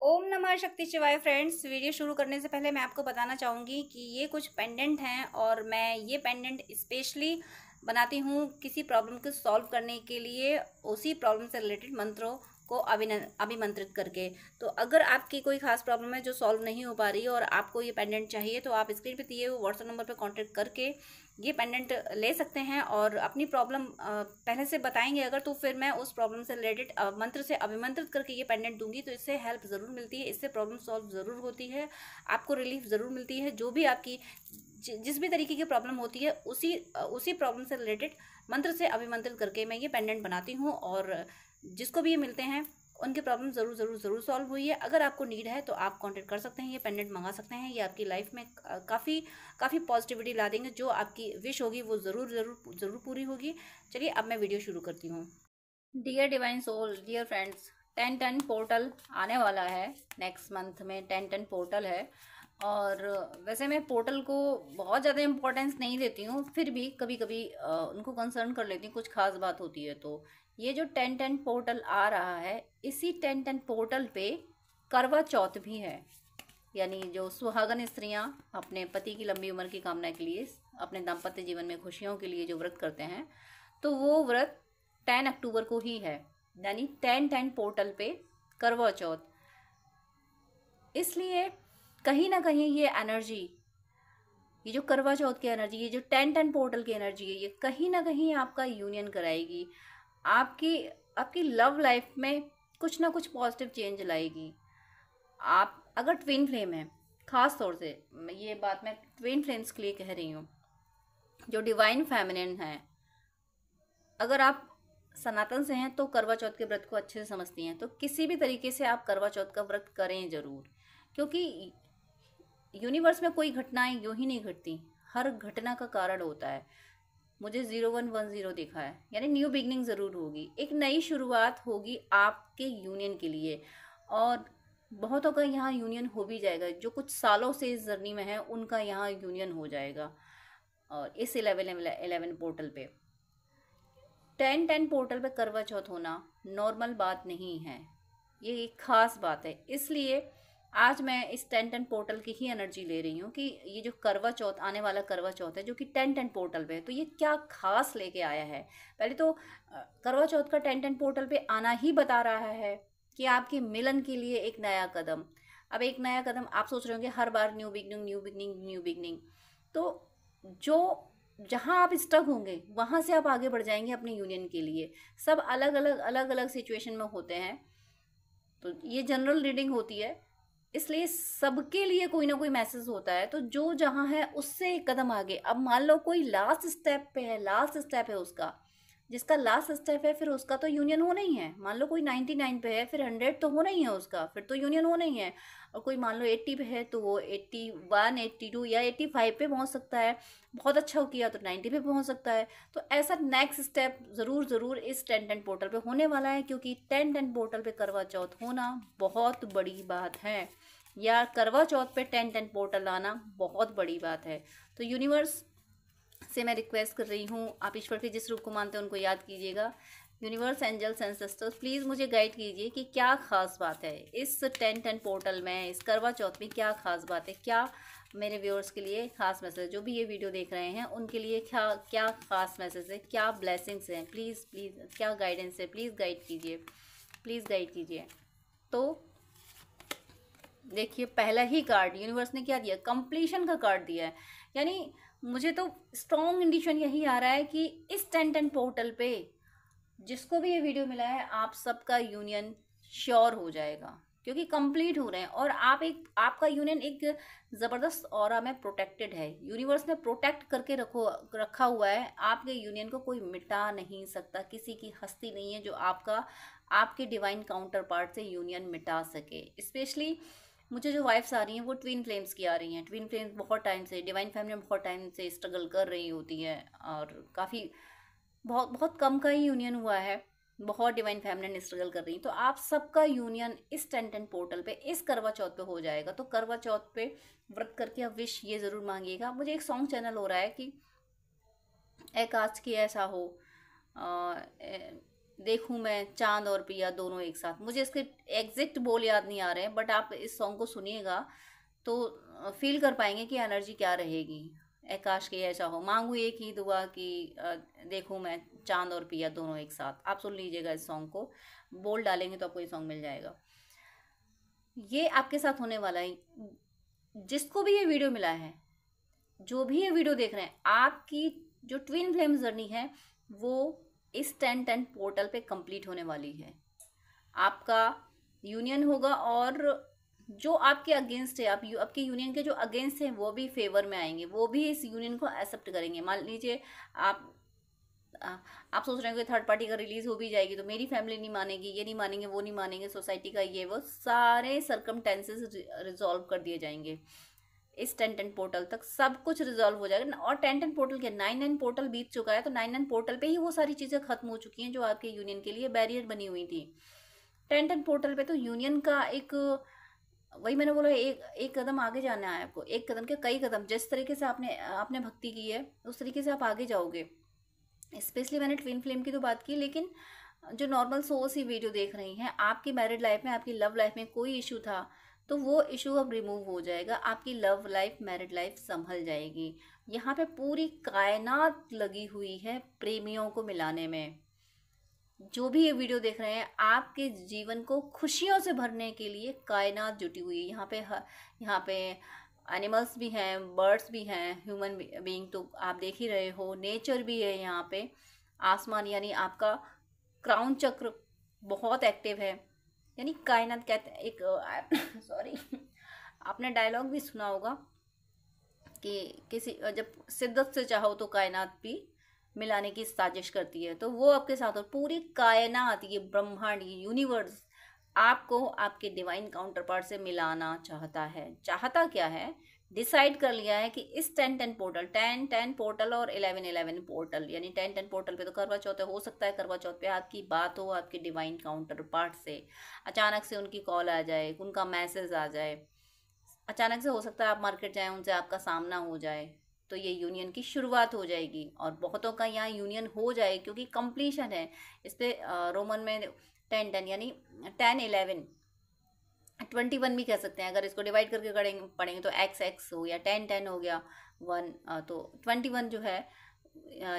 ओम नमः शक्ति शिवाय फ्रेंड्स। वीडियो शुरू करने से पहले मैं आपको बताना चाहूँगी कि ये कुछ पेंडेंट हैं और मैं ये पेंडेंट स्पेशली बनाती हूँ किसी प्रॉब्लम को सॉल्व करने के लिए, उसी प्रॉब्लम से रिलेटेड मंत्रों को अभिमंत्रित करके। तो अगर आपकी कोई खास प्रॉब्लम है जो सॉल्व नहीं हो पा रही है और आपको ये पेंडेंट चाहिए, तो आप स्क्रीन पे दिए हुए व्हाट्सएप नंबर पर कांटेक्ट करके ये पेंडेंट ले सकते हैं और अपनी प्रॉब्लम पहले से बताएंगे अगर, तो फिर मैं उस प्रॉब्लम से रिलेटेड मंत्र से अभिमंत्रित करके ये पेंडेंट दूंगी। तो इससे हेल्प ज़रूर मिलती है, इससे प्रॉब्लम सॉल्व ज़रूर होती है, आपको रिलीफ ज़रूर मिलती है। जो भी आपकी जिस भी तरीके की प्रॉब्लम होती है उसी प्रॉब्लम से रिलेटेड मंत्र से अभिमंत्रित करके मैं ये पेंडेंट बनाती हूँ और जिसको भी ये मिलते हैं उनकी प्रॉब्लम ज़रूर ज़रूर ज़रूर सॉल्व हुई है। अगर आपको नीड है तो आप कांटेक्ट कर सकते हैं, ये पेंडेंट मंगा सकते हैं। ये आपकी लाइफ में काफ़ी काफ़ी पॉजिटिविटी ला देंगे। जो आपकी विश होगी वो ज़रूर ज़रूर ज़रूर पूरी होगी। चलिए अब मैं वीडियो शुरू करती हूँ। Dear divine soul, dear friends, 10-10 portal आने वाला है। नेक्स्ट मंथ में 10-10 पोर्टल है और वैसे मैं पोर्टल को बहुत ज़्यादा इम्पोर्टेंस नहीं देती हूँ, फिर भी कभी कभी उनको कंसर्न कर लेती हूँ, कुछ खास बात होती है तो। ये जो 10-10 पोर्टल आ रहा है, इसी 10-10 पोर्टल पे करवा चौथ भी है। यानी जो सुहागन स्त्रियां अपने पति की लंबी उम्र की कामना के लिए, अपने दाम्पत्य जीवन में खुशियों के लिए जो व्रत करते हैं, तो वो व्रत 10 अक्टूबर को ही है। यानी 10-10 पोर्टल पे करवा चौथ। इसलिए कहीं ना कहीं ये एनर्जी, ये जो करवा चौथ की एनर्जी, ये जो 10-10 पोर्टल की एनर्जी है, ये कहीं ना कहीं आपका यूनियन कराएगी, आपकी आपकी लव लाइफ में कुछ ना कुछ पॉजिटिव चेंज लाएगी। आप अगर ट्विन फ्लेम है, खास तौर से ये बात मैं ट्विन फ्लेम्स के लिए कह रही हूँ, जो डिवाइन फेमिनिन है, अगर आप सनातन से हैं तो करवा चौथ के व्रत को अच्छे से समझती हैं, तो किसी भी तरीके से आप करवा चौथ का व्रत करें ज़रूर। क्योंकि यूनिवर्स में कोई घटनाएं यूं ही नहीं घटती, हर घटना का कारण होता है। मुझे 0110 दिखा है, यानी न्यू बिगनिंग ज़रूर होगी, एक नई शुरुआत होगी आपके यूनियन के लिए। और बहुतों का यहाँ यूनियन हो भी जाएगा, जो कुछ सालों से इस जर्नी में है उनका यहाँ यूनियन हो जाएगा। और इस 11-11 पोर्टल पे 10-10 पोर्टल पे करवा चौथ होना नॉर्मल बात नहीं है, ये एक खास बात है। इसलिए आज मैं इस 10-10 पोर्टल की ही एनर्जी ले रही हूँ कि ये जो करवा चौथ, आने वाला करवा चौथ है जो कि 10-10 पोर्टल पे है, तो ये क्या खास लेके आया है। पहले तो करवा चौथ का 10-10 पोर्टल पे आना ही बता रहा है कि आपके मिलन के लिए एक नया कदम। अब एक नया कदम आप सोच रहे होंगे हर बार new beginning new beginning new beginning, तो जो जहाँ आप स्टक होंगे वहाँ से आप आगे बढ़ जाएंगे अपने यूनियन के लिए। सब अलग अलग सिचुएशन में होते हैं, तो ये जनरल रीडिंग होती है, इसलिए सबके लिए कोई ना कोई मैसेज होता है। तो जो जहाँ है उससे एक कदम आगे। अब मान लो कोई लास्ट स्टेप पे है, लास्ट स्टेप है उसका, जिसका लास्ट स्टेप है, फिर उसका तो यूनियन होना ही है। मान लो कोई 99 पे है, फिर 100 तो होना ही है उसका, फिर तो यूनियन होना ही है। और कोई मान लो 80 पे है तो वो 81, 82 या 85 पे पहुंच सकता है। बहुत अच्छा किया तो 90 पे पहुंच सकता है। तो ऐसा नेक्स्ट स्टेप ज़रूर ज़रूर इस 10-10 पोर्टल पे होने वाला है, क्योंकि 10-10 पोर्टल पे करवा चौथ होना बहुत बड़ी बात है, या करवा चौथ पे 10-10 पोर्टल आना बहुत बड़ी बात है। तो यूनिवर्स से मैं रिक्वेस्ट कर रही हूँ, आप ईश्वर के जिस रूप को मानते हैं उनको याद कीजिएगा। यूनिवर्स, एंजल्स, एंसेस्टर्स, प्लीज़ मुझे गाइड कीजिए कि क्या खास बात है इस 10-10 पोर्टल में, इस करवा चौथ में क्या खास बात है। क्या मेरे व्यूअर्स के लिए खास मैसेज, जो भी ये वीडियो देख रहे हैं उनके लिए क्या क्या खास मैसेज है, क्या ब्लेसिंग्स हैं। प्लीज़ प्लीज़ क्या गाइडेंस है, प्लीज़ गाइड कीजिए, प्लीज़ गाइड कीजिए। तो देखिए, पहला ही कार्ड यूनिवर्स ने क्या दिया, कंप्लीशन का कार्ड दिया है। यानी मुझे तो स्ट्रॉन्ग इंडिकेशन यही आ रहा है कि इस 10-10 पोर्टल पे जिसको भी ये वीडियो मिला है, आप सबका यूनियन श्योर हो जाएगा, क्योंकि कंप्लीट हो रहे हैं। और आपका यूनियन एक ज़बरदस्त ऑरा में प्रोटेक्टेड है। यूनिवर्स ने प्रोटेक्ट करके रखा हुआ है आपके यूनियन को, कोई मिटा नहीं सकता। किसी की हस्ती नहीं है जो आपके डिवाइन काउंटर पार्ट से यूनियन मिटा सके। स्पेशली मुझे जो वाइफ्स आ रही हैं वो ट्विन फ्लेम्स की आ रही हैं। ट्विन फ्लेम्स बहुत टाइम से डिवाइन फैमिली में बहुत टाइम से स्ट्रगल कर रही होती हैं, और काफ़ी बहुत बहुत कम का ही यूनियन हुआ है, बहुत डिवाइन फैमिली स्ट्रगल कर रही। तो आप सबका यूनियन इस 10-10 पोर्टल पे इस करवा चौथ पे हो जाएगा। तो करवा चौथ पे व्रत करके आप विश ये ज़रूर मांगिएगा। मुझे एक सॉन्ग चैनल हो रहा है कि ए काश की ऐसा हो, देखूं मैं चांद और पिया दोनों एक साथ। मुझे इसके एग्जैक्ट बोल याद नहीं आ रहे हैं, बट आप इस सॉन्ग को सुनिएगा तो फील कर पाएंगे कि एनर्जी क्या रहेगी। आकाश की ऐसा हो, मांगू एक ही दुआ कि देखूं मैं चांद और पिया दोनों एक साथ। आप सुन लीजिएगा इस सॉन्ग को, बोल डालेंगे तो आपको ये सॉन्ग मिल जाएगा। ये आपके साथ होने वाला है। जिसको भी ये वीडियो मिला है, जो भी ये वीडियो देख रहे हैं, आपकी जो ट्विन फ्लेम जर्नी है वो इस 10-10 पोर्टल पे कंप्लीट होने वाली है। आपका यूनियन होगा, और जो आपके अगेंस्ट है, आपके यूनियन के जो अगेंस्ट हैं वो भी फेवर में आएंगे, वो भी इस यूनियन को एक्सेप्ट करेंगे। मान लीजिए आप आप सोच रहे हो कि थर्ड पार्टी का रिलीज हो भी जाएगी तो मेरी फैमिली नहीं मानेगी, ये नहीं मानेंगे, वो नहीं मानेंगे, सोसाइटी का ये वो सारे सरकमटेंसेस रिजॉल्व कर दिए जाएंगे। इस 10-10 पोर्टल तक सब कुछ रिजॉल्व हो जाएगा। और 10-10 पोर्टल के 9-9 पोर्टल बीत चुका है, तो 9-9 पोर्टल पे ही वो सारी चीज़ें खत्म हो चुकी हैं जो आपके यूनियन के लिए बैरियर बनी हुई थी। 10-10 पोर्टल पे तो यूनियन का एक, वही मैंने बोला, एक एक कदम आगे जाना है आपको। एक कदम के कई कदम, जिस तरीके से आपने आपने भक्ति की है उस तरीके से आप आगे जाओगे। स्पेशली मैंने ट्विन फ्लेम की तो बात की, लेकिन जो नॉर्मल सोर्स ही वीडियो देख रही हैं, आपकी मैरिड लाइफ में, आपकी लव लाइफ में कोई इशू था तो वो इशू अब रिमूव हो जाएगा। आपकी लव लाइफ, मैरिड लाइफ संभल जाएगी। यहाँ पे पूरी कायनात लगी हुई है प्रेमियों को मिलाने में। जो भी ये वीडियो देख रहे हैं, आपके जीवन को खुशियों से भरने के लिए कायनात जुटी हुई है। यहाँ पे एनिमल्स भी हैं, बर्ड्स भी हैं, ह्यूमन बीइंग तो आप देख ही रहे हो, नेचर भी है यहाँ पे। आसमान यानी आपका क्राउन चक्र बहुत एक्टिव है। यानी कायनात कहते हैं एक सॉरी आपने डायलॉग भी सुना होगा कि किसी जब शिद्दत से चाहो तो कायनात भी मिलाने की साजिश करती है। तो वो आपके साथ, और पूरी कायनात, ये ब्रह्मांड, ये यूनिवर्स आपको आपके डिवाइन काउंटर पार्ट से मिलाना चाहता है। चाहता क्या है, डिसाइड कर लिया है कि इस 10-10 पोर्टल, 10-10 पोर्टल और 11-11 पोर्टल, यानी 10-10 पोर्टल पे तो करवा चौथ हो सकता है, करवा चौथ पे आपकी बात हो आपके डिवाइन काउंटर पार्ट से, अचानक से उनकी कॉल आ जाए, उनका मैसेज आ जाए, अचानक से हो सकता है आप मार्केट जाएं, उनसे आपका सामना हो जाए, तो ये यूनियन की शुरुआत हो जाएगी। और बहुतों का यहाँ यूनियन हो जाए क्योंकि कंप्लीशन है इस पे। रोमन में 10-10 यानी 10-11 21 भी कह सकते हैं। अगर इसको डिवाइड करके पढ़ेंगे तो x हो गया, 10-10 हो गया 1, तो 21 जो है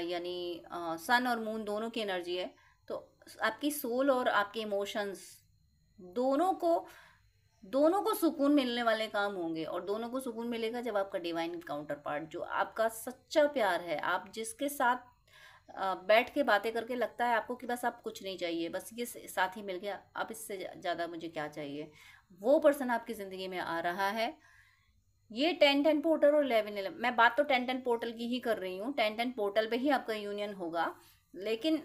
यानी सन और मून दोनों की एनर्जी है। तो आपकी सोल और आपके इमोशंस दोनों को सुकून मिलने वाले काम होंगे। और दोनों को सुकून मिलेगा जब आपका डिवाइन काउंटर पार्ट, जो आपका सच्चा प्यार है, आप जिसके साथ बैठ के बातें करके लगता है आपको कि बस आप कुछ नहीं चाहिए, बस ये साथ ही मिल गया, अब इससे ज़्यादा मुझे क्या चाहिए, वो पर्सन आपकी ज़िंदगी में आ रहा है। ये 10-10 पोर्टल और 11-11, मैं बात तो 10-10 पोर्टल की ही कर रही हूँ। 10-10 पोर्टल पे ही आपका यूनियन होगा, लेकिन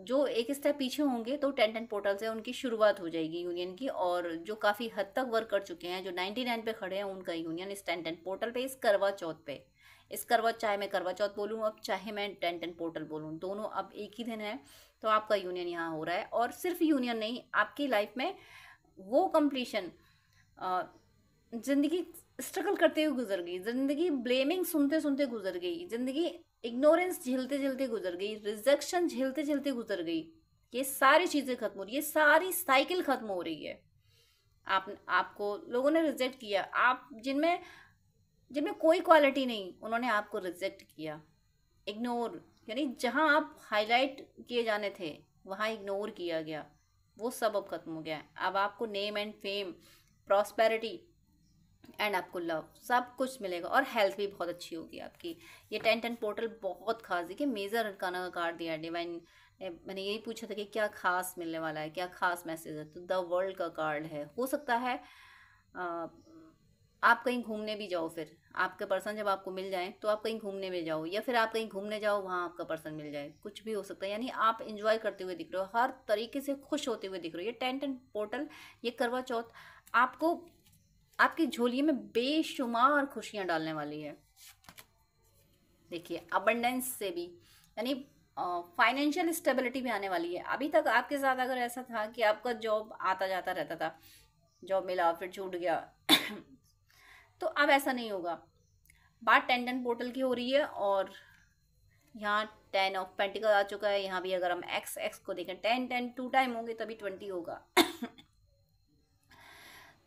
जो एक स्टेप पीछे होंगे तो 10-10 पोर्टल से उनकी शुरुआत हो जाएगी यूनियन की। और जो काफ़ी हद तक वर्क कर चुके हैं, जो 99 पे खड़े हैं, उनका यूनियन इस 10-10 पोर्टल पे, इस करवा चौथ पे, इस करवा, चाहे मैं करवा चौथ बोलूँ अब, चाहे मैं 10-10 पोर्टल बोलूँ, दोनों अब एक ही दिन है। तो आपका यूनियन यहाँ हो रहा है। और सिर्फ यूनियन नहीं, आपकी लाइफ में वो कंप्लीशन, जिंदगी स्ट्रगल करते हुए गुजर गई, जिंदगी ब्लेमिंग सुनते सुनते गुजर गई, जिंदगी इग्नोरेंस झेलते झेलते गुजर गई, रिजेक्शन झेलते झेलते गुजर गई, ये सारी चीज़ें खत्म हो रही है, ये सारी साइकिल खत्म हो रही है। आपको लोगों ने रिजेक्ट किया, आप जिनमें जिनमें कोई क्वालिटी नहीं, उन्होंने आपको रिजेक्ट किया, इग्नोर, यानी जहां आप हाईलाइट किए जाने थे वहां इग्नोर किया गया, वो सब अब खत्म हो गया। अब आपको name and fame, prosperity and आपको लव, सब कुछ मिलेगा। और हेल्थ भी बहुत अच्छी होगी आपकी। ये 10-10 पोर्टल बहुत खास, देखिए मेजर अरकाना का कार्ड दिया है डिवाइन। मैंने यही पूछा था कि क्या खास मिलने वाला है, क्या खास मैसेज है, तो द वर्ल्ड का कार्ड है। हो सकता है आप कहीं घूमने भी जाओ, फिर आपके पर्सन जब आपको मिल जाए तो आप कहीं घूमने भी जाओ, या फिर आप कहीं घूमने जाओ वहाँ आपका पर्सन मिल जाए, कुछ भी हो सकता है। यानी आप इंजॉय करते हुए दिख रहे हो, हर तरीके से खुश होते हुए दिख रहे हो। ये 10-10 पोर्टल, ये करवा चौथ आपको आपकी झोली में बेशुमार खुशियाँ डालने वाली है। देखिए अबंडेंस से भी, यानी फाइनेंशियल स्टेबिलिटी भी आने वाली है। अभी तक आपके साथ अगर ऐसा था कि आपका जॉब आता जाता रहता था, जॉब मिला फिर छूट गया तो अब ऐसा नहीं होगा। बात 10-10 पोर्टल की हो रही है और यहाँ 10 ऑफ पेंटिकल आ चुका है। यहाँ भी अगर हम एक्स एक्स को देखें, 10 2 टाइम होंगे तभी 20 होगा।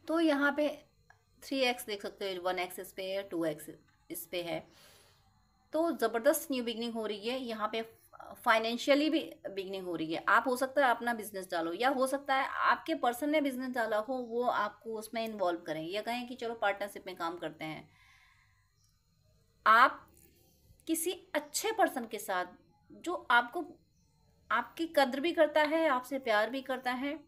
तो यहाँ पे 3x देख सकते हो, 1x इस पे है, 2x इस पे है। तो ज़बरदस्त न्यू बिगनिंग हो रही है यहाँ पे। फाइनेंशियली भी बिगनिंग हो रही है। आप हो सकता है अपना बिजनेस डालो, या हो सकता है आपके पर्सन ने बिजनेस डाला हो, वो आपको उसमें इन्वॉल्व करें, या कहें कि चलो पार्टनरशिप में काम करते हैं। आप किसी अच्छे पर्सन के साथ, जो आपको आपकी कद्र भी करता है, आपसे प्यार भी करता है,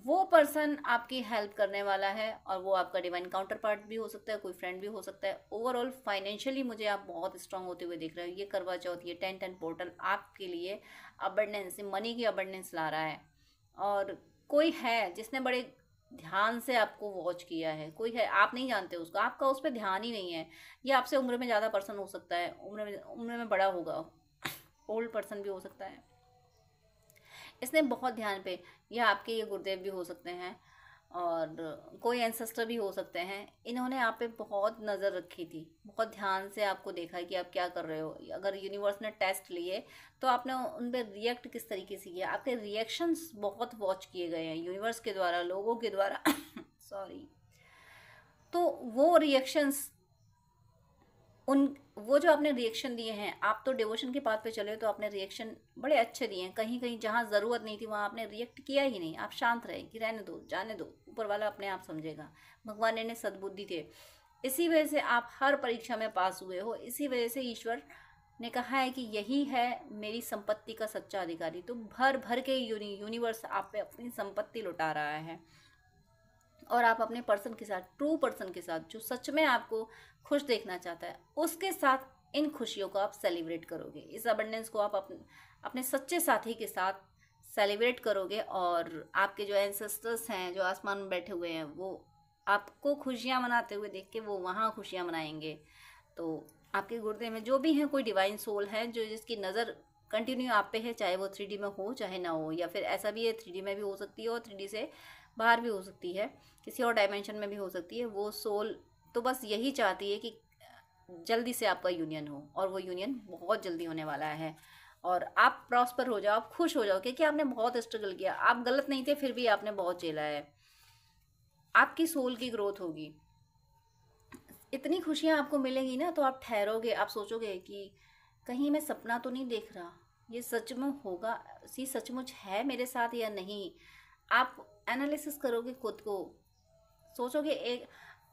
वो पर्सन आपकी हेल्प करने वाला है। और वो आपका डिवाइन काउंटर पार्ट भी हो सकता है, कोई फ्रेंड भी हो सकता है। ओवरऑल फाइनेंशियली मुझे आप बहुत स्ट्रांग होते हुए दिख रहे हो। ये करवा चौथ, ये 10-10 पोर्टल आपके लिए अबंडेंस, मनी की अबंडेंस ला रहा है। और कोई है जिसने बड़े ध्यान से आपको वॉच किया है, कोई है आप नहीं जानते उसको, आपका उस पर ध्यान ही नहीं है। ये आपसे उम्र में ज़्यादा पर्सन हो सकता है, उम्र में बड़ा होगा, ओल्ड पर्सन भी हो सकता है। इसने बहुत ध्यान पे, या आपके ये गुरुदेव भी हो सकते हैं, और कोई एंसेस्टर भी हो सकते हैं। इन्होंने आप पे बहुत नज़र रखी थी, बहुत ध्यान से आपको देखा है कि आप क्या कर रहे हो। अगर यूनिवर्स ने टेस्ट लिए तो आपने उन पर रिएक्ट किस तरीके से किया। आपके रिएक्शंस बहुत वॉच किए गए हैं यूनिवर्स के द्वारा, लोगों के द्वारा। सॉरी। तो वो रिएक्शंस, उन वो जो आपने रिएक्शन दिए हैं, आप तो डिवोशन के पाथ पे चले हो, तो आपने रिएक्शन बड़े अच्छे दिए हैं। कहीं कहीं जहाँ ज़रूरत नहीं थी वहाँ आपने रिएक्ट किया ही नहीं। आप शांत रहे कि रहने दो, जाने दो, ऊपर वाला अपने आप समझेगा। भगवान ने सद्बुद्धि थे, इसी वजह से आप हर परीक्षा में पास हुए हो। इसी वजह से ईश्वर ने कहा है कि यही है मेरी संपत्ति का सच्चा अधिकारी। तो भर भर के यूनिवर्स आप पे अपनी संपत्ति लुटा रहा है। और आप अपने पर्सन के साथ, ट्रू पर्सन के साथ, जो सच में आपको खुश देखना चाहता है, उसके साथ इन खुशियों को आप सेलिब्रेट करोगे। इस अबंडेंस को आप अपने सच्चे साथी के साथ सेलिब्रेट करोगे। और आपके जो एंसेस्टर्स हैं, जो आसमान में बैठे हुए हैं, वो आपको खुशियाँ मनाते हुए देख के वो वहाँ खुशियाँ मनाएंगे। तो आपके गुरुदेव में जो भी हैं, कोई डिवाइन सोल है जो जिसकी नज़र कंटिन्यू आप पे है, चाहे वो 3D में हो चाहे ना हो, या फिर ऐसा भी है 3D में भी हो सकती है और 3D से बाहर भी हो सकती है, किसी और डायमेंशन में भी हो सकती है। वो सोल तो बस यही चाहती है कि जल्दी से आपका यूनियन हो, और वो यूनियन बहुत जल्दी होने वाला है। और आप प्रॉस्पर हो जाओ, आप खुश हो जाओ, क्योंकि आपने बहुत स्ट्रगल किया, आप गलत नहीं थे, फिर भी आपने बहुत झेला है। आपकी सोल की ग्रोथ होगी, इतनी खुशियाँ आपको मिलेंगी ना, तो आप ठहरोगे, आप सोचोगे कि कहीं मैं सपना तो नहीं देख रहा, ये सच में होगा, ये सचमुच है मेरे साथ या नहीं। आप एनालिसिस करोगे खुद को, सोचोगे,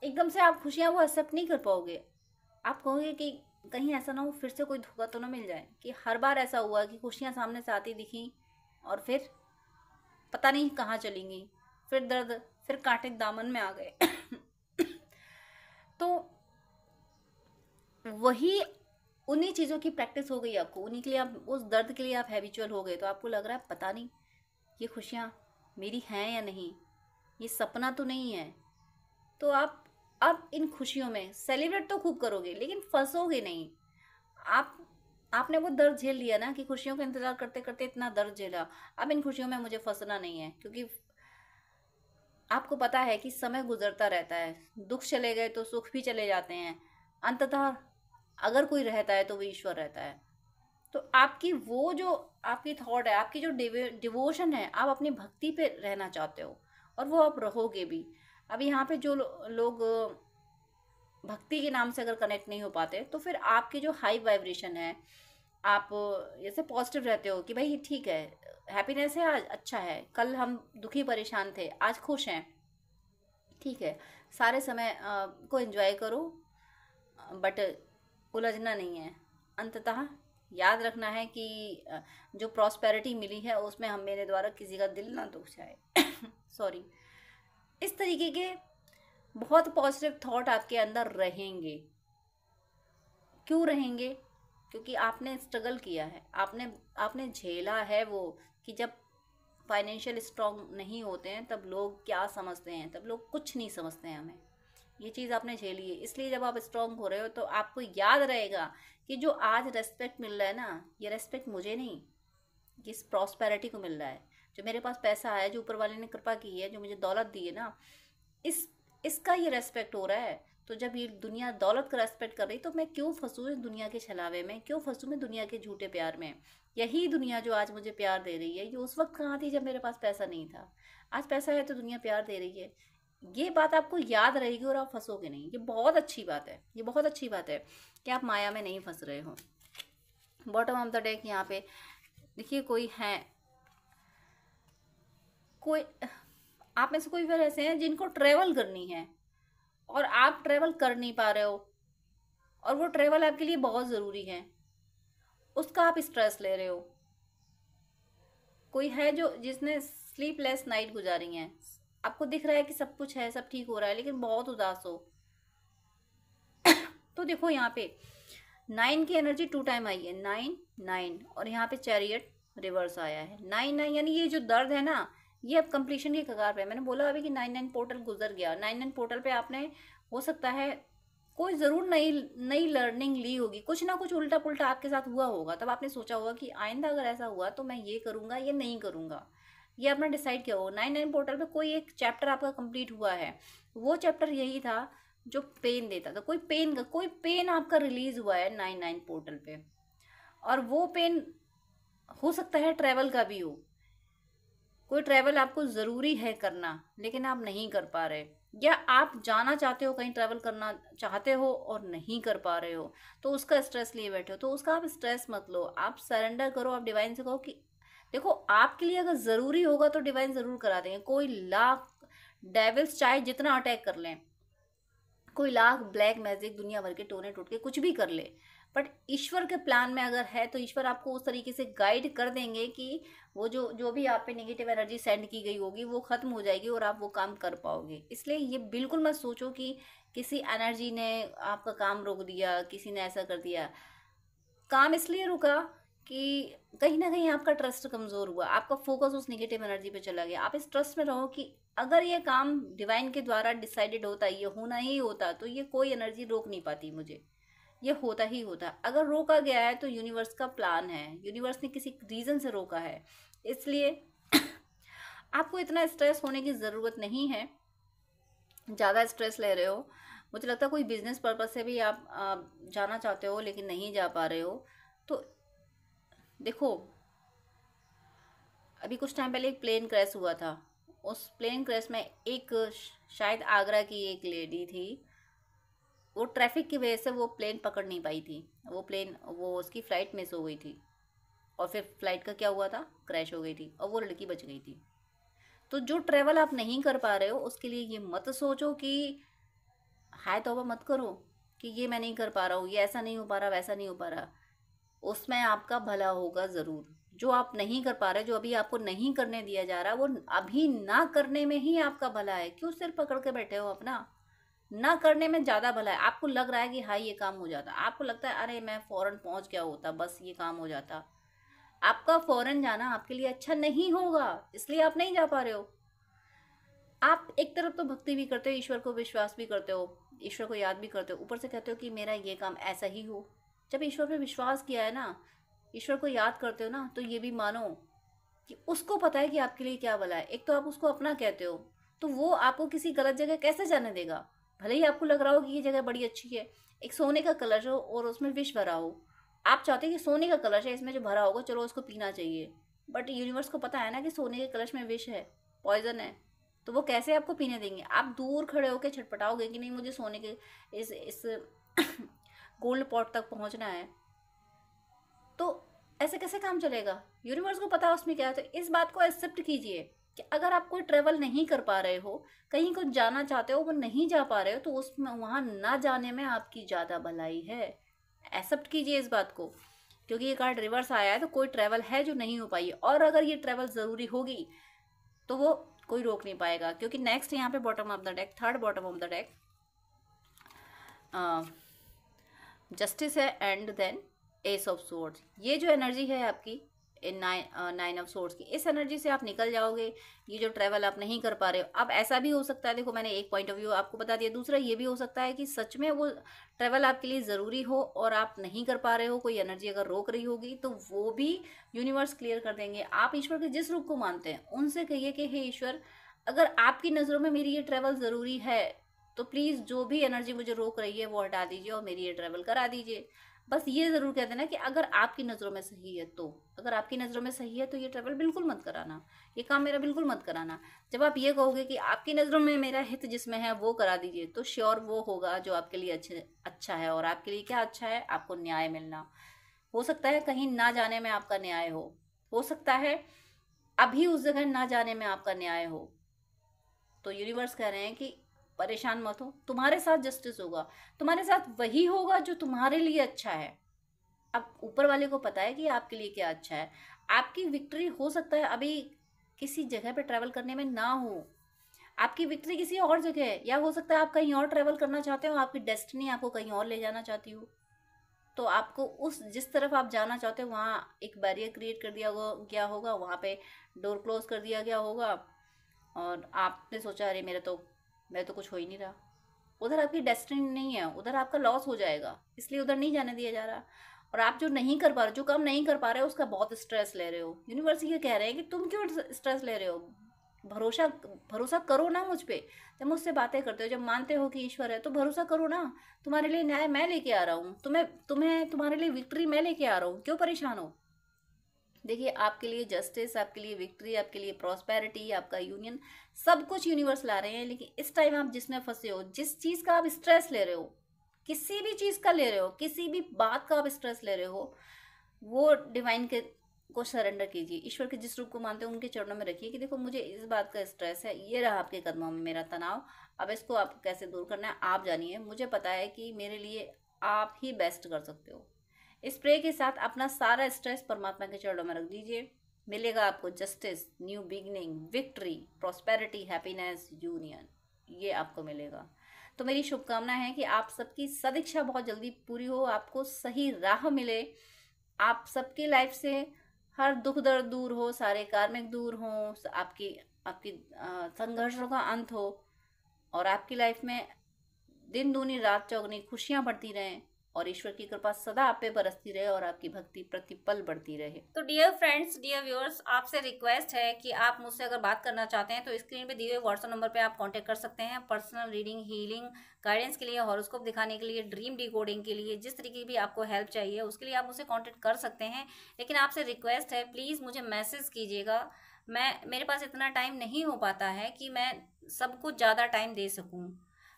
एकदम से आप खुशियाँ वो एक्सेप्ट नहीं कर पाओगे। आप कहोगे कि कहीं ऐसा ना हो फिर से कोई धोखा तो ना मिल जाए, कि हर बार ऐसा हुआ कि खुशियाँ सामने से आती दिखी और फिर पता नहीं कहाँ चलेंगी, फिर दर्द, फिर कांटे दामन में आ गए। तो वही, उन्हीं चीज़ों की प्रैक्टिस हो गई आपको, उन्हीं के लिए आप, उस दर्द के लिए आप हैबिचुअल हो गए। तो आपको लग रहा है पता नहीं ये खुशियाँ मेरी हैं या नहीं, ये सपना तो नहीं है। तो आप अब इन खुशियों में सेलिब्रेट तो खूब करोगे, लेकिन फंसोगे नहीं। आप आपने वो दर्द झेल लिया ना, कि खुशियों का इंतजार करते करते इतना दर्द झेला, अब इन खुशियों में मुझे फंसना नहीं है। क्योंकि आपको पता है कि समय गुजरता रहता है, दुख चले गए तो सुख भी चले जाते हैं, अंततः अगर कोई रहता है तो वो ईश्वर रहता है। तो आपकी वो जो आपकी थॉट है, आपकी जो डिवोशन है, आप अपनी भक्ति पे रहना चाहते हो, और वो आप रहोगे भी। अब यहाँ पे जो लोग भक्ति के नाम से अगर कनेक्ट नहीं हो पाते, तो फिर आपकी जो हाई वाइब्रेशन है, आप जैसे पॉजिटिव रहते हो कि भाई ठीक है, हैप्पीनेस है, आज अच्छा है, कल हम दुखी परेशान थे, आज खुश हैं, ठीक है, सारे समय को एंजॉय करो, बट उलझना नहीं है। अंततः याद रखना है कि जो प्रॉस्पेरिटी मिली है उसमें हम, मेरे द्वारा किसी का दिल ना दुख जाए। सॉरी। इस तरीके के बहुत पॉजिटिव थॉट आपके अंदर रहेंगे। क्यों रहेंगे? क्योंकि आपने स्ट्रगल किया है, आपने झेला है वो, कि जब फाइनेंशियल स्ट्रॉन्ग नहीं होते हैं तब लोग क्या समझते हैं, तब लोग कुछ नहीं समझते हैं हमें। ये चीज़ आपने झेली है, इसलिए जब आप स्ट्रॉन्ग हो रहे हो तो आपको याद रहेगा कि जो आज रेस्पेक्ट मिल रहा है ना, ये रेस्पेक्ट मुझे नहीं, इस प्रॉस्पेरिटी को मिल रहा है। जो मेरे पास पैसा है, जो ऊपर वाले ने कृपा की है, जो मुझे दौलत दी है ना, इसका ये रेस्पेक्ट हो रहा है। तो जब ये दुनिया दौलत का रेस्पेक्ट कर रही तो मैं क्यों फंसूँ इस दुनिया के छलावे में, क्यों फंसूँ मैं दुनिया के झूठे प्यार में। यही दुनिया जो आज मुझे प्यार दे रही है, ये उस वक्त कहाँ थी जब मेरे पास पैसा नहीं था। आज पैसा है तो दुनिया प्यार दे रही है। ये बात आपको याद रहेगी और आप फंसोगे नहीं। ये बहुत अच्छी बात है, ये बहुत अच्छी बात है कि आप माया में नहीं फंस रहे हो। बॉटम ऑफ द डेक यहाँ पे देखिए, कोई है, कोई आप में से कोई फिर ऐसे हैं जिनको ट्रेवल करनी है और आप ट्रेवल कर नहीं पा रहे हो, और वो ट्रेवल आपके लिए बहुत ज़रूरी है, उसका आप स्ट्रेस ले रहे हो। कोई है जो जिसने स्लीपलेस नाइट गुजारी हैं, आपको दिख रहा है कि सब कुछ है, सब ठीक हो रहा है, लेकिन बहुत उदास हो। तो देखो यहाँ पे 9 की एनर्जी 2 टाइम आई है, 9 9, और यहाँ पे चैरियट रिवर्स आया है। 9 9 यानी ये जो दर्द है ना, ये अब कंप्लीशन की कगार पे। मैंने बोला अभी कि 9 9 पोर्टल गुजर गया। 9 9 पोर्टल पे आपने, हो सकता है कोई ज़रूर नई नई लर्निंग ली होगी, कुछ ना कुछ उल्टा पुल्टा आपके साथ हुआ होगा। तब आपने सोचा होगा कि आइंदा अगर ऐसा हुआ तो मैं ये करूँगा, ये नहीं करूँगा। ये आपने डिसाइड किया होगा। 9 9 पोर्टल पे कोई एक चैप्टर आपका कंप्लीट हुआ है। वो चैप्टर यही था जो पेन देता था। कोई पेन आपका रिलीज हुआ है 9 9 पोर्टल पे, और वो पेन हो सकता है ट्रैवल का भी हो। कोई ट्रैवल आपको ज़रूरी है करना, लेकिन आप नहीं कर पा रहे, या आप जाना चाहते हो, कहीं ट्रैवल करना चाहते हो और नहीं कर पा रहे हो, तो उसका स्ट्रेस लिए बैठे हो। तो उसका आप स्ट्रेस मत लो, आप सरेंडर करो। आप डिवाइन से कहो कि देखो, आपके लिए अगर ज़रूरी होगा तो डिवाइन ज़रूर करा देंगे। कोई लाख डेविल्स चाहे जितना अटैक कर लें, कोई लाख ब्लैक मैजिक दुनिया भर के टोने टूट के कुछ भी कर ले, बट ईश्वर के प्लान में अगर है तो ईश्वर आपको उस तरीके से गाइड कर देंगे कि वो जो भी आप पे नेगेटिव एनर्जी सेंड की गई होगी वो ख़त्म हो जाएगी और आप वो काम कर पाओगे। इसलिए ये बिल्कुल मत सोचो कि किसी एनर्जी ने आपका काम रोक दिया, किसी ने ऐसा कर दिया। काम इसलिए रुका कि कहीं ना कहीं आपका ट्रस्ट कमज़ोर हुआ, आपका फोकस उस नेगेटिव एनर्जी पे चला गया। आप इस ट्रस्ट में रहो कि अगर ये काम डिवाइन के द्वारा डिसाइडेड होता, ये होना ही होता, तो ये कोई एनर्जी रोक नहीं पाती मुझे, ये होता ही होता। अगर रोका गया है तो यूनिवर्स का प्लान है, यूनिवर्स ने किसी रीज़न से रोका है। इसलिए आपको इतना स्ट्रेस होने की ज़रूरत नहीं है। ज़्यादा स्ट्रेस ले रहे हो, मुझे लगता है कोई बिजनेस पर्पज से भी आप जाना चाहते हो लेकिन नहीं जा पा रहे हो। तो देखो, अभी कुछ टाइम पहले एक प्लेन क्रैश हुआ था। उस प्लेन क्रैश में एक, शायद आगरा की एक लेडी थी, वो ट्रैफिक की वजह से वो प्लेन पकड़ नहीं पाई थी। वो उसकी फ़्लाइट मिस हो गई थी, और फिर फ्लाइट का क्या हुआ था, क्रैश हो गई थी, और वो लड़की बच गई थी। तो जो ट्रैवल आप नहीं कर पा रहे हो उसके लिए ये मत सोचो कि हाय तौबा मत करो कि ये मैं नहीं कर पा रहा हूँ, ये ऐसा नहीं हो पा रहा, वैसा नहीं हो पा रहा। उसमें आपका भला होगा ज़रूर। जो आप नहीं कर पा रहे, जो अभी आपको नहीं करने दिया जा रहा, वो अभी ना करने में ही आपका भला है। क्यों सिर पकड़ के बैठे हो अपना? ना करने में ज़्यादा भला है। आपको लग रहा है कि हाँ ये काम हो जाता, आपको लगता है अरे मैं फ़ौरन पहुँच गया होता, बस ये काम हो जाता। आपका फ़ौरन जाना आपके लिए अच्छा नहीं होगा, इसलिए आप नहीं जा पा रहे हो। आप एक तरफ तो भक्ति भी करते हो, ईश्वर को विश्वास भी करते हो, ईश्वर को याद भी करते हो, ऊपर से कहते हो कि मेरा ये काम ऐसा ही हो। जब ईश्वर पे विश्वास किया है ना, ईश्वर को याद करते हो ना, तो ये भी मानो कि उसको पता है कि आपके लिए क्या भला है। एक तो आप उसको अपना कहते हो, तो वो आपको किसी गलत जगह कैसे जाने देगा? भले ही आपको लग रहा हो कि ये जगह बड़ी अच्छी है, एक सोने का कलश हो और उसमें विष भरा हो, आप चाहते हैं कि सोने का कलश है, इसमें जो भरा होगा चलो उसको पीना चाहिए, बट यूनिवर्स को पता है ना कि सोने के कलश में विष है, पॉइजन है, तो वो कैसे आपको पीने देंगे? आप दूर खड़े होकर छटपटाओगे कि नहीं मुझे सोने के इस गोल्ड पॉट तक पहुंचना है। तो ऐसे कैसे काम चलेगा? यूनिवर्स को पता है उसमें क्या है। तो इस बात को एक्सेप्ट कीजिए कि अगर आप कोई ट्रेवल नहीं कर पा रहे हो, कहीं कुछ जाना चाहते हो वो नहीं जा पा रहे हो, तो उसमें वहाँ ना जाने में आपकी ज़्यादा भलाई है। एक्सेप्ट कीजिए इस बात को, क्योंकि ये कार्ड रिवर्स आया है, तो कोई ट्रैवल है जो नहीं हो पाई, और अगर ये ट्रैवल ज़रूरी होगी तो वो कोई रोक नहीं पाएगा। क्योंकि नेक्स्ट यहाँ पे bottom of the deck, third bottom of the deck justice है, and then ace of swords. ये जो एनर्जी है आपकी नाइन ऑफ सोर्ड्स की, इस एनर्जी से आप निकल जाओगे। ये जो ट्रैवल आप नहीं कर पा रहे हो, अब ऐसा भी हो सकता है, देखो मैंने एक पॉइंट ऑफ व्यू आपको बता दिया, दूसरा ये भी हो सकता है कि सच में वो ट्रैवल आपके लिए ज़रूरी हो और आप नहीं कर पा रहे हो, कोई एनर्जी अगर रोक रही होगी तो वो भी यूनिवर्स क्लियर कर देंगे। आप ईश्वर के जिस रूप को मानते हैं उनसे कहिए कि हे ईश्वर, अगर आपकी नज़रों में मेरी ये ट्रैवल ज़रूरी है तो प्लीज़ जो भी एनर्जी मुझे रोक रही है वो हटा दीजिए और मेरी ये ट्रैवल करा दीजिए। बस ये ज़रूर कह देना कि अगर आपकी नज़रों में सही है तो, अगर आपकी नज़रों में सही है तो ये ट्रैवल बिल्कुल मत कराना, ये काम मेरा बिल्कुल मत कराना। जब आप ये कहोगे कि आपकी नज़रों में मेरा हित जिसमें है वो करा दीजिए, तो श्योर वो होगा जो आपके लिए अच्छा है। और आपके लिए क्या अच्छा है? आपको न्याय मिलना। हो सकता है कहीं ना जाने में आपका न्याय हो सकता है अभी उस जगह ना जाने में आपका न्याय हो। तो यूनिवर्स कह रहे हैं कि परेशान मत हो, तुम्हारे साथ जस्टिस होगा, तुम्हारे साथ वही होगा जो तुम्हारे लिए अच्छा है। अब ऊपर वाले को पता है कि आपके लिए क्या अच्छा है। आपकी विक्ट्री हो सकता है अभी किसी जगह पे ट्रैवल करने में ना हो, आपकी विक्ट्री किसी और जगह है, या हो सकता है आप कहीं और ट्रैवल करना चाहते हो, आपकी डेस्टिनी आपको कहीं और ले जाना चाहती हो। तो आपको उस जिस तरफ आप जाना चाहते हो वहाँ एक बैरियर क्रिएट कर दिया गया होगा, वहाँ पे डोर क्लोज कर दिया गया होगा, और आपने सोचा अरे मेरा तो कुछ हो ही नहीं रहा। उधर आपकी डेस्टिनी नहीं है, उधर आपका लॉस हो जाएगा, इसलिए उधर नहीं जाने दिया जा रहा। और आप जो नहीं कर पा रहे, जो काम नहीं कर पा रहे हो, उसका बहुत स्ट्रेस ले रहे हो। यूनिवर्स ये कह रहे हैं कि तुम क्यों स्ट्रेस ले रहे हो? भरोसा भरोसा करो ना मुझ पे। जब मुझसे बातें करते हो, जब मानते हो कि ईश्वर है, तो भरोसा करो ना। तुम्हारे लिए न्याय मैं लेके आ रहा हूँ, तुम्हारे लिए विक्ट्री मैं लेके आ रहा हूँ, क्यों परेशान हो? देखिए, आपके लिए जस्टिस, आपके लिए विक्ट्री, आपके लिए प्रॉस्पेरिटी, आपका यूनियन, सब कुछ यूनिवर्स ला रहे हैं। लेकिन इस टाइम आप जिसमें फंसे हो, जिस चीज का आप स्ट्रेस ले रहे हो, किसी भी चीज का ले रहे हो, किसी भी बात का आप स्ट्रेस ले रहे हो, वो डिवाइन के को सरेंडर कीजिए। ईश्वर के जिस रूप को मानते हो उनके चरणों में रखिए कि देखो मुझे इस बात का स्ट्रेस है, ये रहा आपके कदमों में मेरा तनाव, अब इसको आपको कैसे दूर करना है आप जानिए। मुझे पता है कि मेरे लिए आप ही बेस्ट कर सकते हो। इस प्रे के साथ अपना सारा स्ट्रेस परमात्मा के चरणों में रख दीजिए। मिलेगा आपको justice, new beginning, victory, prosperity, happiness, union, ये आपको मिलेगा। तो मेरी शुभकामना है कि आप सबकी सदिच्छा बहुत जल्दी पूरी हो, आपको सही राह मिले, आप सबकी लाइफ से हर दुख दर्द दूर हो, सारे कार्मिक दूर हो, आपकी आपकी संघर्षों का अंत हो, और आपकी लाइफ में दिन दूनी रात चौगनी खुशियां बढ़ती रहें, और ईश्वर की कृपा सदा आप पे बरसती रहे, और आपकी भक्ति प्रतिपल बढ़ती रहे। तो डियर फ्रेंड्स, डियर व्यूअर्स, आपसे रिक्वेस्ट है कि आप मुझसे अगर बात करना चाहते हैं तो स्क्रीन पे दिए हुए व्हाट्सएप नंबर पे आप कांटेक्ट कर सकते हैं। पर्सनल रीडिंग, हीलिंग, गाइडेंस के लिए, हॉरोस्कोप दिखाने के लिए, ड्रीम डिकोडिंग के लिए, जिस तरीके की भी आपको हेल्प चाहिए उसके लिए आप मुझसे कॉन्टेक्ट कर सकते हैं। लेकिन आपसे रिक्वेस्ट है, प्लीज़ मुझे मैसेज कीजिएगा। मेरे पास इतना टाइम नहीं हो पाता है कि मैं सब कुछ ज़्यादा टाइम दे सकूँ।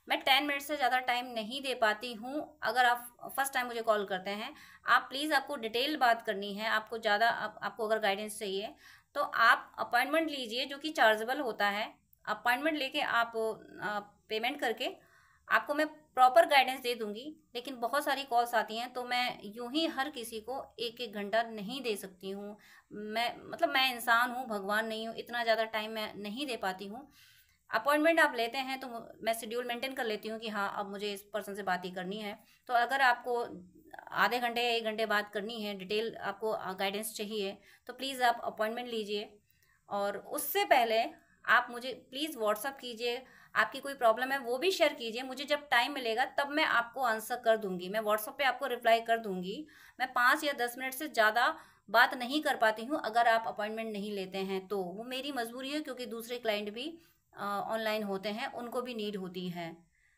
मैं 10 मिनट से ज़्यादा टाइम नहीं दे पाती हूँ। अगर आप फर्स्ट टाइम मुझे कॉल करते हैं, आप प्लीज़, आपको डिटेल बात करनी है, आपको ज़्यादा आपको अगर गाइडेंस चाहिए तो आप अपॉइंटमेंट लीजिए, जो कि चार्जेबल होता है। अपॉइंटमेंट लेके आप पेमेंट करके आपको मैं प्रॉपर गाइडेंस दे दूंगी। लेकिन बहुत सारी कॉल्स आती हैं तो मैं यूं ही हर किसी को एक एक घंटा नहीं दे सकती हूँ। मैं इंसान हूँ, भगवान नहीं हूँ, इतना ज़्यादा टाइम मैं नहीं दे पाती हूँ। अपॉइंटमेंट आप लेते हैं तो मैं शेड्यूल मेंटेन कर लेती हूँ कि हाँ अब मुझे इस पर्सन से बात ही करनी है। तो अगर आपको आधे घंटे या 1 घंटे बात करनी है, डिटेल आपको गाइडेंस चाहिए, तो प्लीज़ आप अपॉइंटमेंट लीजिए। और उससे पहले आप मुझे प्लीज़ व्हाट्सअप कीजिए, आपकी कोई प्रॉब्लम है वो भी शेयर कीजिए। मुझे जब टाइम मिलेगा तब मैं आपको आंसर कर दूंगी, मैं व्हाट्सअप पे आपको रिप्लाई कर दूंगी। मैं 5 या 10 मिनट से ज़्यादा बात नहीं कर पाती हूँ अगर आप अपॉइंटमेंट नहीं लेते हैं तो। वो मेरी मजबूरी है, क्योंकि दूसरे क्लाइंट भी ऑनलाइन होते हैं, उनको भी नीड होती है।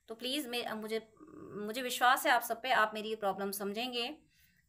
तो प्लीज़ मुझे विश्वास है आप सब पे, आप मेरी प्रॉब्लम समझेंगे।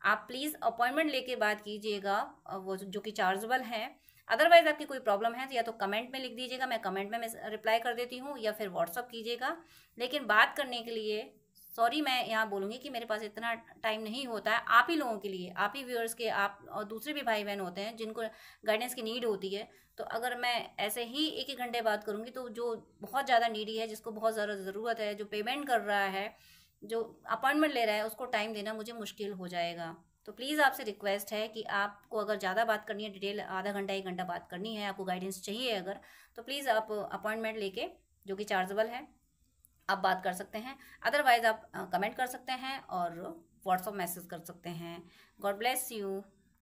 आप प्लीज़ अपॉइंटमेंट लेके बात कीजिएगा, वो जो कि चार्जेबल है। अदरवाइज आपकी कोई प्रॉब्लम है तो या तो कमेंट में लिख दीजिएगा, मैं कमेंट में रिप्लाई कर देती हूँ, या फिर व्हाट्सअप कीजिएगा। लेकिन बात करने के लिए सॉरी, मैं यहाँ बोलूँगी कि मेरे पास इतना टाइम नहीं होता है। आप ही लोगों के लिए, आप ही व्यूअर्स के, आप और दूसरे भी भाई बहन होते हैं जिनको गाइडेंस की नीड होती है। तो अगर मैं ऐसे ही 1-1 घंटे बात करूँगी तो जो बहुत ज़्यादा नीडी है, जिसको बहुत ज़्यादा ज़रूरत है, जो पेमेंट कर रहा है, जो अपॉइंटमेंट ले रहा है, उसको टाइम देना मुझे मुश्किल हो जाएगा। तो प्लीज़ आपसे रिक्वेस्ट है कि आपको अगर ज़्यादा बात करनी है, डिटेल आधा घंटा 1 घंटा बात करनी है, आपको गाइडेंस चाहिए अगर, तो प्लीज़ आप अपॉइंटमेंट लेके, जो कि चार्जेबल है, आप बात कर सकते हैं। अदरवाइज आप कमेंट कर सकते हैं और व्हाट्सअप मैसेज कर सकते हैं। God bless you.